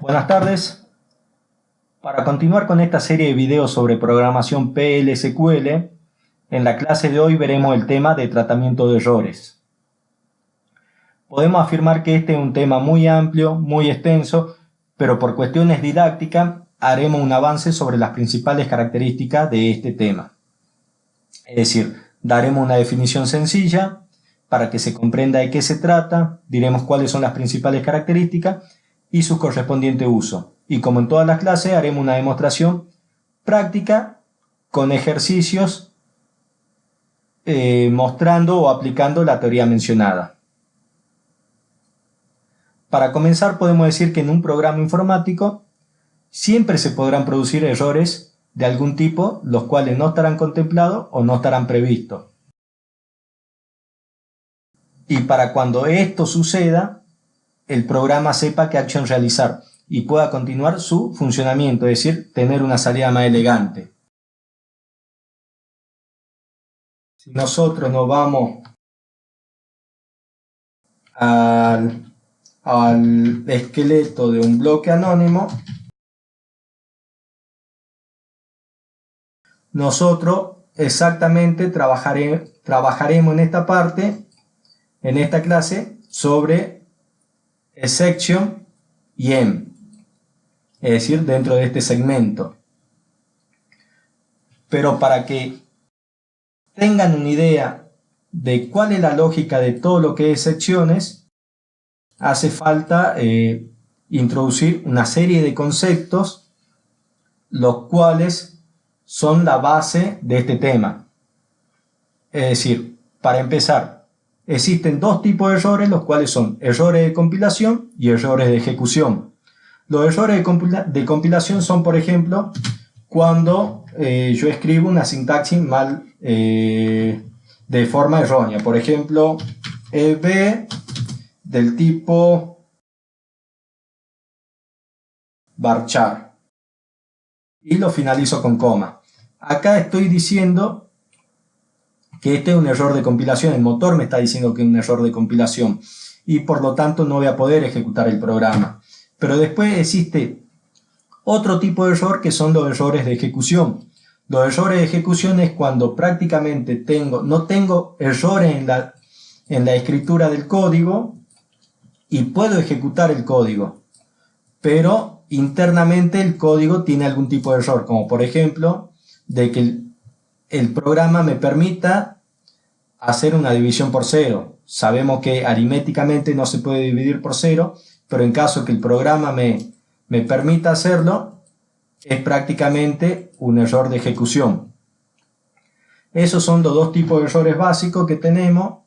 Buenas tardes. Para continuar con esta serie de videos sobre programación PL/SQL, en la clase de hoy veremos el tema de tratamiento de errores. Podemos afirmar que este es un tema muy amplio, muy extenso, pero por cuestiones didácticas haremos un avance sobre las principales características de este tema. Es decir, daremos una definición sencilla para que se comprenda de qué se trata, diremos cuáles son las principales características y su correspondiente uso. Y como en todas las clases, haremos una demostración práctica con ejercicios mostrando o aplicando la teoría mencionada. Para comenzar, podemos decir que en un programa informático siempre se podrán producir errores de algún tipo, los cuales no estarán contemplados o no estarán previstos. Y para cuando esto suceda, el programa sepa qué acción realizar y pueda continuar su funcionamiento, es decir, tener una salida más elegante. Si nosotros nos vamos al esqueleto de un bloque anónimo, nosotros exactamente trabajaremos en esta parte, en esta clase, sobre exception y end, es decir, dentro de este segmento. Pero para que tengan una idea de cuál es la lógica de todo lo que es secciones, hace falta introducir una serie de conceptos, los cuales son la base de este tema. Es decir, para empezar, existen dos tipos de errores, los cuales son errores de compilación y errores de ejecución. Los errores de compilación son, por ejemplo, cuando yo escribo una sintaxis mal de forma errónea. Por ejemplo, EB del tipo varchar y lo finalizo con coma. Acá estoy diciendo que este es un error de compilación, el motor me está diciendo que es un error de compilación y por lo tanto no voy a poder ejecutar el programa. Pero después existe otro tipo de error que son los errores de ejecución. Los errores de ejecución es cuando prácticamente no tengo errores en la escritura del código y puedo ejecutar el código, pero internamente el código tiene algún tipo de error, como por ejemplo de que el programa me permita hacer una división por cero. Sabemos que aritméticamente no se puede dividir por cero, pero en caso que el programa me permita hacerlo, es prácticamente un error de ejecución. Esos son los dos tipos de errores básicos que tenemos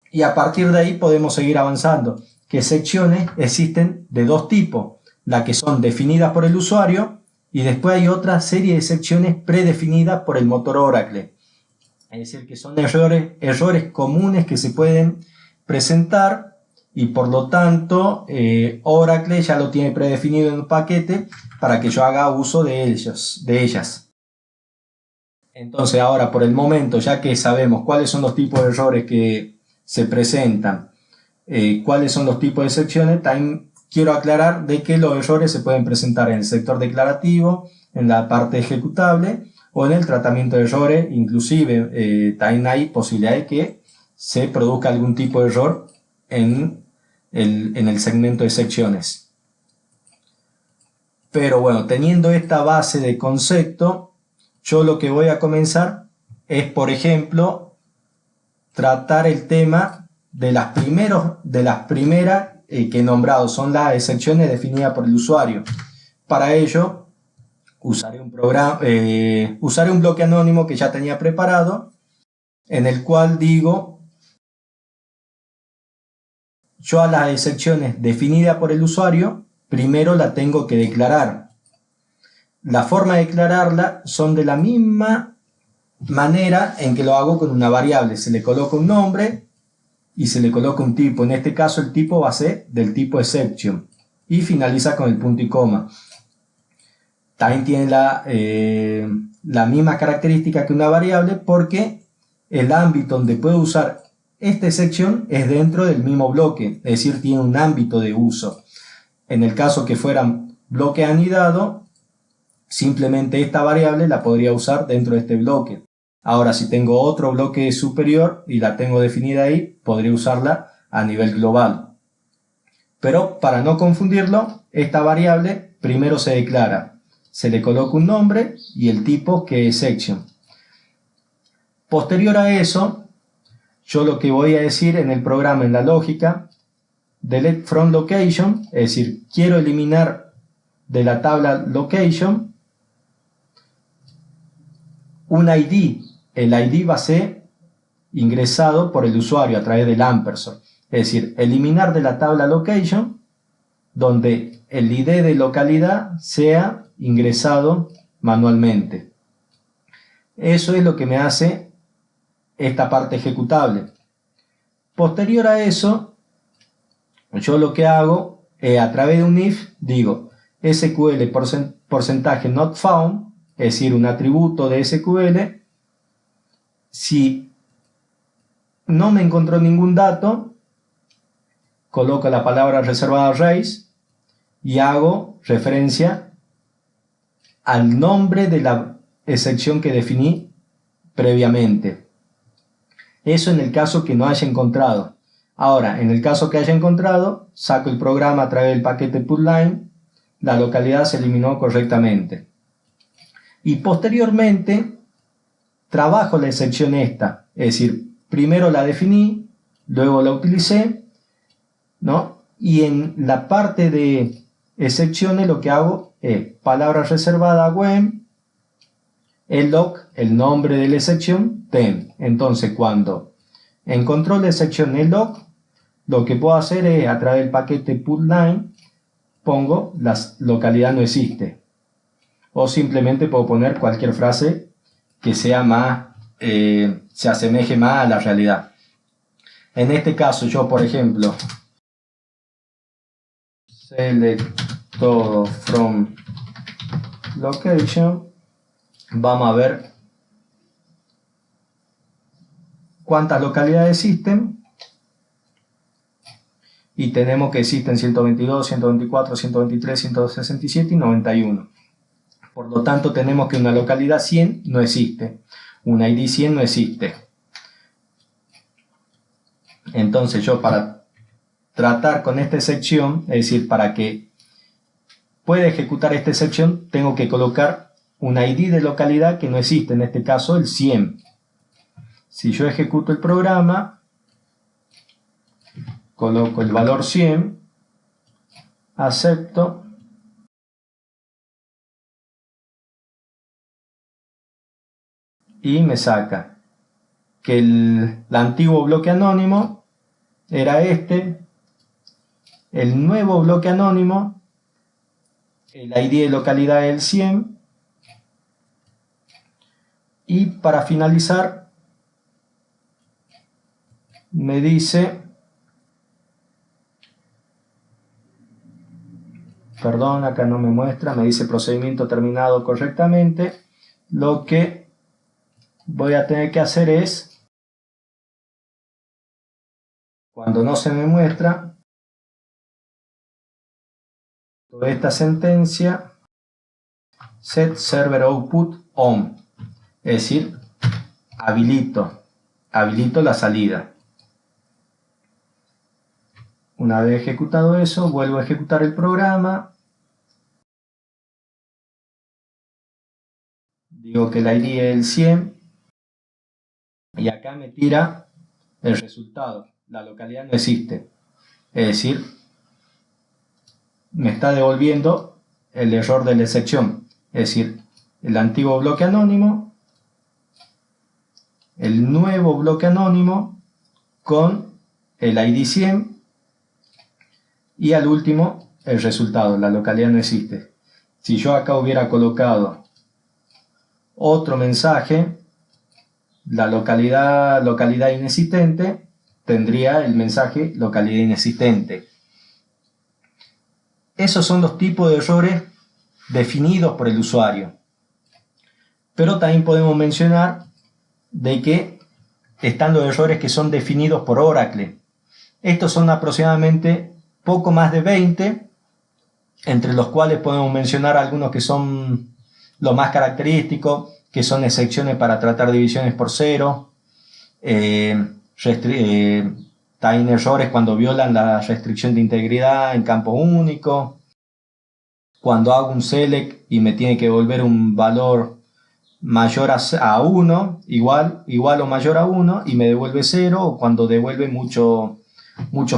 y a partir de ahí podemos seguir avanzando. Que secciones existen de dos tipos, las que son definidas por el usuario y después hay otra serie de secciones predefinidas por el motor Oracle. Es decir, que son errores comunes que se pueden presentar y por lo tanto Oracle ya lo tiene predefinido en un paquete para que yo haga uso de ellas. Entonces ahora por el momento, ya que sabemos cuáles son los tipos de errores que se presentan, cuáles son los tipos de secciones, también quiero aclarar de que los errores se pueden presentar en el sector declarativo, en la parte ejecutable o en el tratamiento de errores. Inclusive también hay posibilidad de que se produzca algún tipo de error en el segmento de secciones. Pero bueno, teniendo esta base de concepto, yo lo que voy a comenzar es, por ejemplo, tratar el tema de las primeras que he nombrado, son las excepciones definidas por el usuario. Para ello, usaré un bloque anónimo que ya tenía preparado, en el cual digo, yo a las excepciones definidas por el usuario, primero la tengo que declarar. La forma de declararla son de la misma manera en que lo hago con una variable. Se le coloca un nombre y se le coloca un tipo. En este caso el tipo va a ser del tipo exception y finaliza con el punto y coma. También tiene la misma característica que una variable porque el ámbito donde puedo usar esta excepción es dentro del mismo bloque, es decir, tiene un ámbito de uso. En el caso que fuera bloque anidado, simplemente esta variable la podría usar dentro de este bloque. Ahora, si tengo otro bloque superior y la tengo definida ahí, podría usarla a nivel global. Pero para no confundirlo, esta variable primero se declara. Se le coloca un nombre y el tipo que es section. Posterior a eso, yo lo que voy a decir en el programa, en la lógica, delete from location, es decir, quiero eliminar de la tabla location un ID. El ID va a ser ingresado por el usuario a través del ampersand. Es decir, eliminar de la tabla location donde el ID de localidad sea ingresado manualmente. Eso es lo que me hace esta parte ejecutable. Posterior a eso, yo lo que hago es a través de un if, digo SQL porcentaje not found, es decir, un atributo de SQL. Si no me encontró ningún dato, coloco la palabra reservada race y hago referencia al nombre de la excepción que definí previamente. Eso en el caso que no haya encontrado. Ahora, en el caso que haya encontrado, saco el programa a través del paquete putLine, la localidad se eliminó correctamente. Y posteriormente, trabajo la excepción esta, es decir, primero la definí, luego la utilicé, ¿no? Y en la parte de excepciones lo que hago es palabra reservada when, el log, el nombre de la excepción, then. Entonces, cuando encontró la excepción el log, lo que puedo hacer es a través del paquete putLine pongo la localidad no existe, o simplemente puedo poner cualquier frase que sea más se asemeje más a la realidad. En este caso yo, por ejemplo, select todo from location, vamos a ver cuántas localidades existen. Y tenemos que existen 122, 124, 123, 167 y 91. Por lo tanto, tenemos que una localidad 100 no existe. Una ID 100 no existe. Entonces yo para tratar con esta excepción, es decir, para que pueda ejecutar esta excepción, tengo que colocar una ID de localidad que no existe, en este caso el 100. Si yo ejecuto el programa, coloco el valor 100, acepto, y me saca que el antiguo bloque anónimo era este, el nuevo bloque anónimo, el ID de localidad es el 100, y para finalizar me dice, perdón, acá no me muestra, me dice procedimiento terminado correctamente. Lo que voy a tener que hacer es, cuando no se me muestra toda esta sentencia, set server output on, es decir, habilito la salida. Una vez ejecutado eso, vuelvo a ejecutar el programa. Digo que el ID es el 100 y acá me tira el resultado. La localidad no existe. Es decir, me está devolviendo el error de la excepción. Es decir, el antiguo bloque anónimo, el nuevo bloque anónimo con el ID 100 y al último el resultado. La localidad no existe. Si yo acá hubiera colocado otro mensaje, la localidad inexistente, tendría el mensaje localidad inexistente. Esos son los tipos de errores definidos por el usuario. Pero también podemos mencionar de que están los errores que son definidos por Oracle. Estos son aproximadamente poco más de 20 entre los cuales podemos mencionar algunos que son los más característicos, que son excepciones para tratar divisiones por cero, time errores cuando violan la restricción de integridad en campo único, cuando hago un select y me tiene que devolver un valor mayor a 1, igual o mayor a 1 y me devuelve 0, o cuando devuelve muchos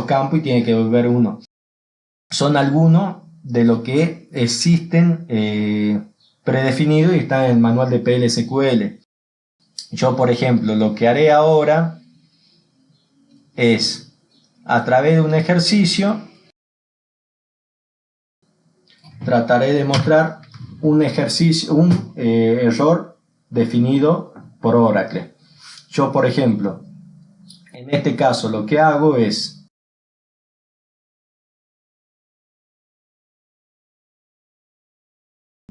campos y tiene que devolver 1. Son algunos de lo que existen predefinidos y están en el manual de PL/SQL. Yo, por ejemplo, lo que haré ahora es, a través de un ejercicio, trataré de mostrar un error definido por Oracle. Yo, por ejemplo, en este caso lo que hago es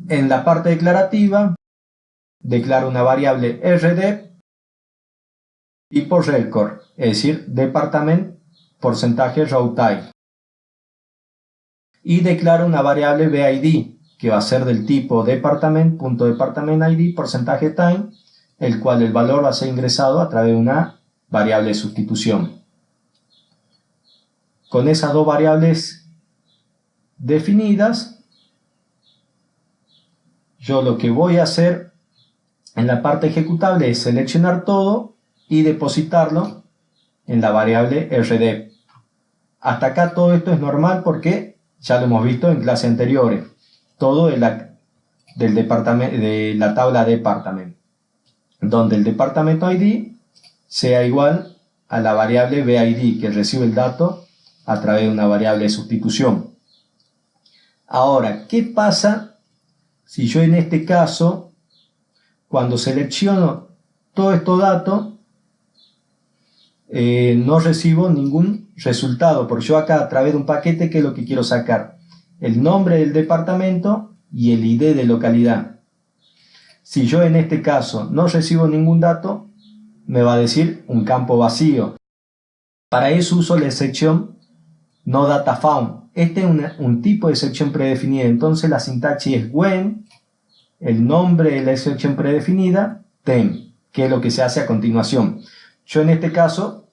en la parte declarativa declaro una variable RD y por record, es decir, department porcentaje row type, y declaro una variable BID que va a ser del tipo department.departmentID porcentaje time, el cual el valor va a ser ingresado a través de una variable de sustitución. Con esas dos variables definidas, yo lo que voy a hacer en la parte ejecutable es seleccionar todo y depositarlo en la variable RD. Hasta acá todo esto es normal porque ya lo hemos visto en clases anteriores. Todo de la tabla department, donde el departamento ID sea igual a la variable BID que recibe el dato a través de una variable de sustitución. Ahora, ¿qué pasa si yo en este caso, cuando selecciono todos estos datos, no recibo ningún resultado? Porque yo acá a través de un paquete, ¿qué es lo que quiero sacar? El nombre del departamento y el ID de localidad. Si yo en este caso no recibo ningún dato, me va a decir un campo vacío. Para eso uso la excepción no data found. Este es un tipo de excepción predefinida. Entonces la sintaxis es when, el nombre de la excepción predefinida, tem, que es lo que se hace a continuación. Yo en este caso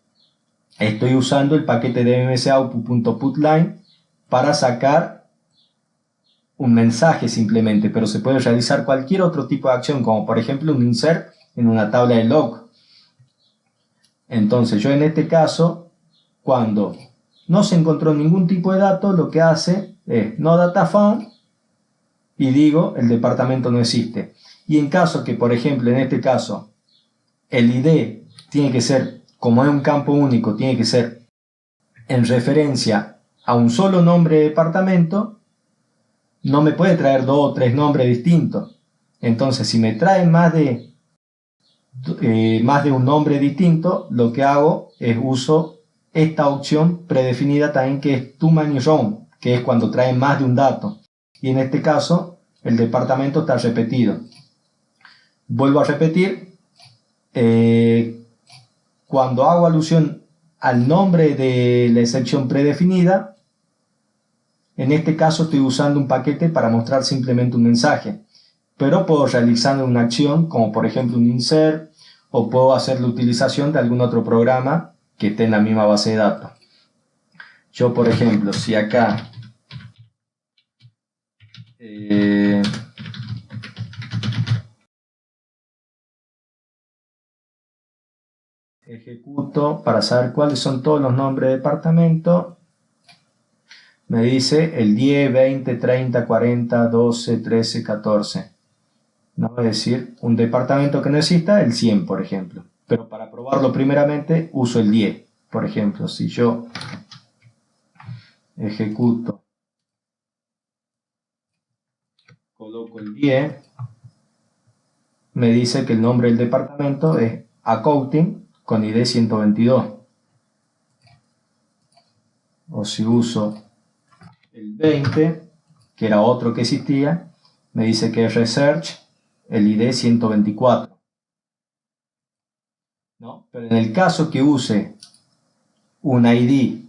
estoy usando el paquete de msoutput.putLine para sacar un mensaje simplemente, pero se puede realizar cualquier otro tipo de acción, como por ejemplo un insert en una tabla de log. Entonces yo en este caso, cuando no se encontró ningún tipo de dato, lo que hace es no data found y digo el departamento no existe. Y en caso que, por ejemplo, en este caso el ID tiene que ser, como es un campo único, tiene que ser en referencia a un solo nombre de departamento, no me puede traer 2 o 3 nombres distintos. Entonces, si me trae más de un nombre distinto, lo que hago es uso esta opción predefinida también, que es too many round, que es cuando trae más de un dato. Y en este caso, el departamento está repetido. Vuelvo a repetir, cuando hago alusión al nombre de la excepción predefinida, en este caso estoy usando un paquete para mostrar simplemente un mensaje, pero puedo realizar una acción como por ejemplo un insert, o puedo hacer la utilización de algún otro programa que esté en la misma base de datos. Yo, por ejemplo, si acá ejecuto para saber cuáles son todos los nombres de departamento, me dice el 10, 20, 30, 40, 12, 13, 14. ¿No? Es decir, un departamento que no exista, el 100, por ejemplo. Pero para probarlo primeramente uso el 10. Por ejemplo, si yo ejecuto, coloco el 10, me dice que el nombre del departamento es Accounting con ID 122. O si uso el 20, que era otro que existía, me dice que es Research, el ID 124. ¿No? Pero en el caso que use un ID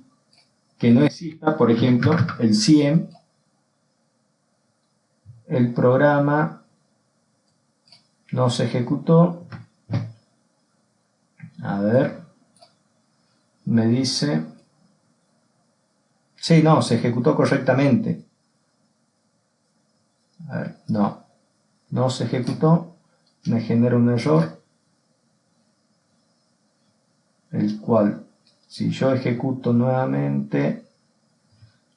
que no exista, por ejemplo, el 100, el programa no se ejecutó. A ver, me dice, sí, no, se ejecutó correctamente. A ver, no se ejecutó, me genera un error, el cual, si yo ejecuto nuevamente,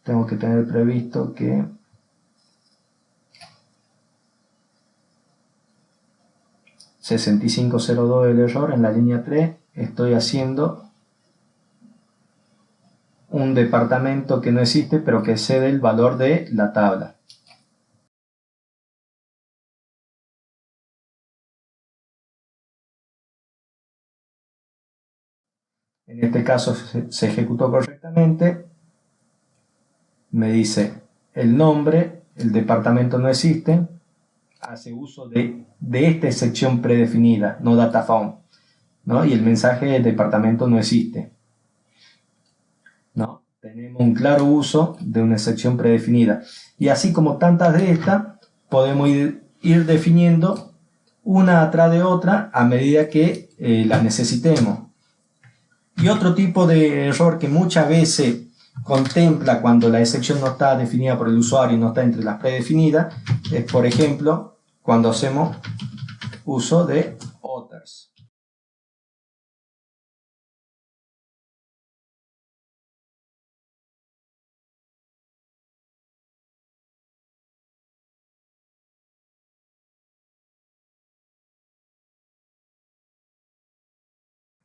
tengo que tener previsto que $6502 el error en la línea 3, estoy haciendo un departamento que no existe, pero que excede el valor de la tabla. En este caso se ejecutó correctamente. Me dice el nombre, el departamento no existe, hace uso de esta sección predefinida, no data found, ¿no? Y el mensaje del departamento no existe, ¿no? Tenemos un claro uso de una sección predefinida. Y así como tantas de estas, podemos ir definiendo una atrás de otra a medida que las necesitemos. Y otro tipo de error que muchas veces contempla cuando la excepción no está definida por el usuario y no está entre las predefinidas es, por ejemplo, cuando hacemos uso de others.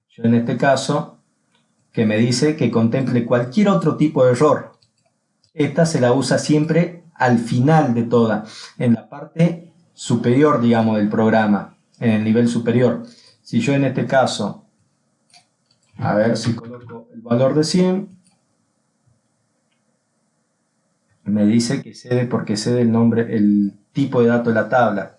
Yo en este caso, que me dice que contemple cualquier otro tipo de error. Esta se la usa siempre al final de toda, en la parte superior, digamos, del programa, en el nivel superior. Si yo en este caso, a ver si coloco el valor de 100, me dice que cede porque cede el nombre, el tipo de dato de la tabla,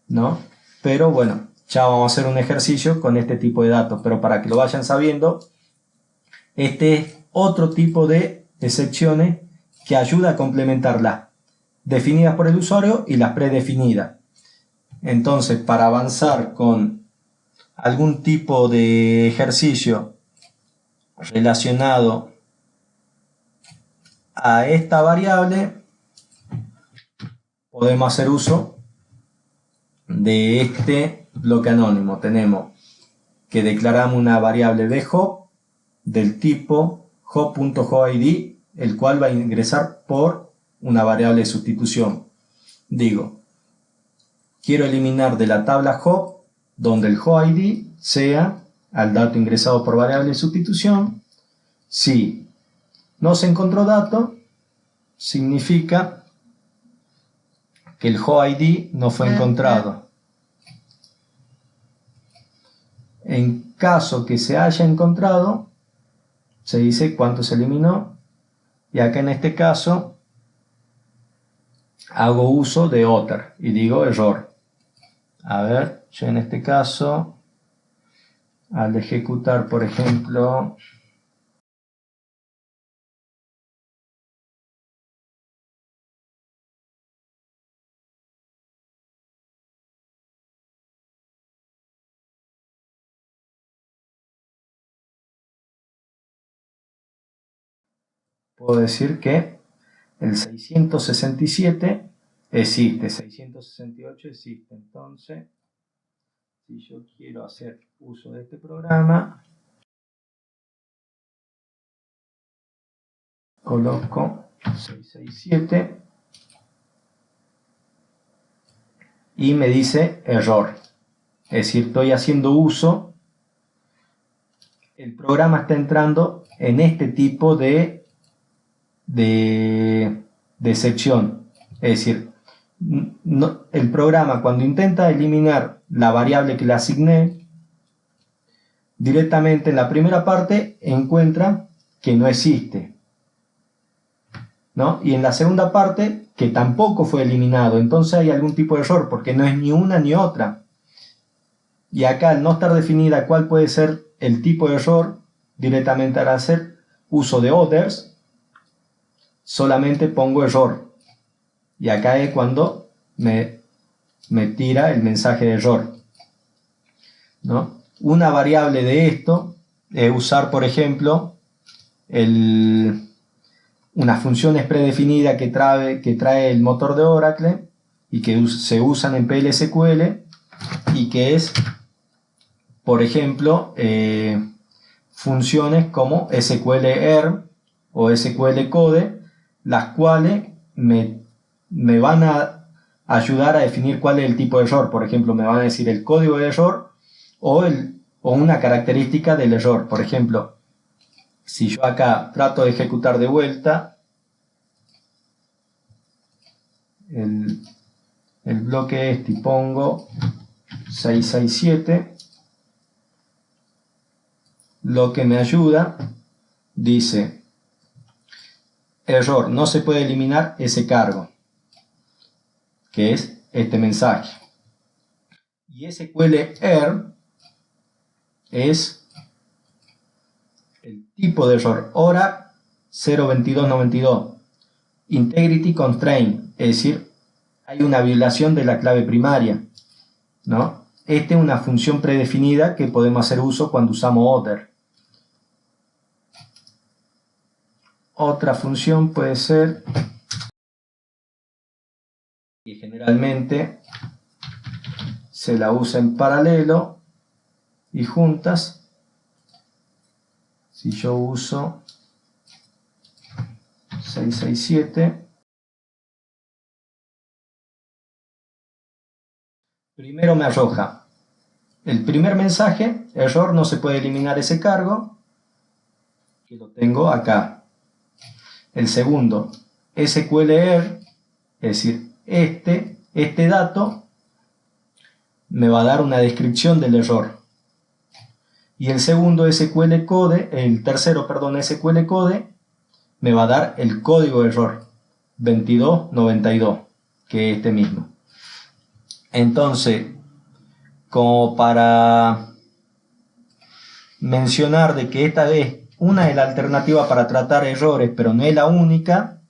¿no? Pero bueno, ya vamos a hacer un ejercicio con este tipo de datos, pero para que lo vayan sabiendo, este es otro tipo de excepciones que ayuda a complementar las definidas por el usuario y las predefinidas. Entonces, para avanzar con algún tipo de ejercicio relacionado a esta variable, podemos hacer uso de este bloque anónimo. Tenemos que declaramos una variable bhop del tipo hop.hoid, el cual va a ingresar por una variable de sustitución. Digo, quiero eliminar de la tabla hop donde el hoid sea al dato ingresado por variable de sustitución. Si no se encontró dato, significa que el hoid no fue encontrado. En caso que se haya encontrado, se dice cuánto se eliminó, y acá en este caso hago uso de other y digo error. A ver, yo en este caso, al ejecutar, por ejemplo, puedo decir que el 667 existe, 668 existe. Entonces, si yo quiero hacer uso de este programa, coloco 667 y me dice error. Es decir, estoy haciendo uso, el programa está entrando en este tipo de excepción. Es decir, el programa cuando intenta eliminar la variable que le asigné, directamente en la primera parte encuentra que no existe, ¿no? Y en la segunda parte que tampoco fue eliminado. Entonces hay algún tipo de error porque no es ni una ni otra. Y acá, al no estar definida cuál puede ser el tipo de error, directamente al hacer uso de others, solamente pongo error. y acá es cuando me tira el mensaje de error, ¿no? Una variable de esto es usar, por ejemplo, unas funciones predefinidas que trae el motor de Oracle y que se usan en PL/SQL, y que es, por ejemplo, funciones como SQL-ERM o SQL-Code, las cuales me van a ayudar a definir cuál es el tipo de error. Por ejemplo, me van a decir el código de error o una característica del error. Por ejemplo, si yo acá trato de ejecutar de vuelta el bloque este y pongo 667, lo que me ayuda dice: error, no se puede eliminar ese cargo, que es este mensaje. Y SQL-ERM es el tipo de error, Oracle 02292, Integrity Constraint, es decir, hay una violación de la clave primaria, ¿no? Esta es una función predefinida que podemos hacer uso cuando usamos other. Otra función puede ser, y generalmente se la usa en paralelo y juntas. Si yo uso 667, primero me arroja el primer mensaje: error, no se puede eliminar ese cargo, que lo tengo acá. El segundo, SQL-ERM, es decir, este dato me va a dar una descripción del error. Y el segundo, SQL-Code, el tercero, perdón, SQL-Code, me va a dar el código de error 2292, que es este mismo. Entonces, como para mencionar de que esta es una de las alternativas para tratar errores, pero no es la única,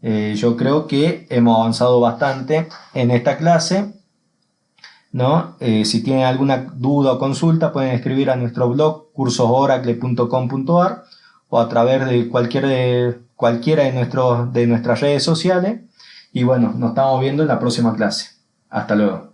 yo creo que hemos avanzado bastante en esta clase, ¿no? Si tienen alguna duda o consulta, pueden escribir a nuestro blog cursosoracle.com.ar o a través de cualquiera de nuestras redes sociales. Y bueno, nos estamos viendo en la próxima clase. Hasta luego.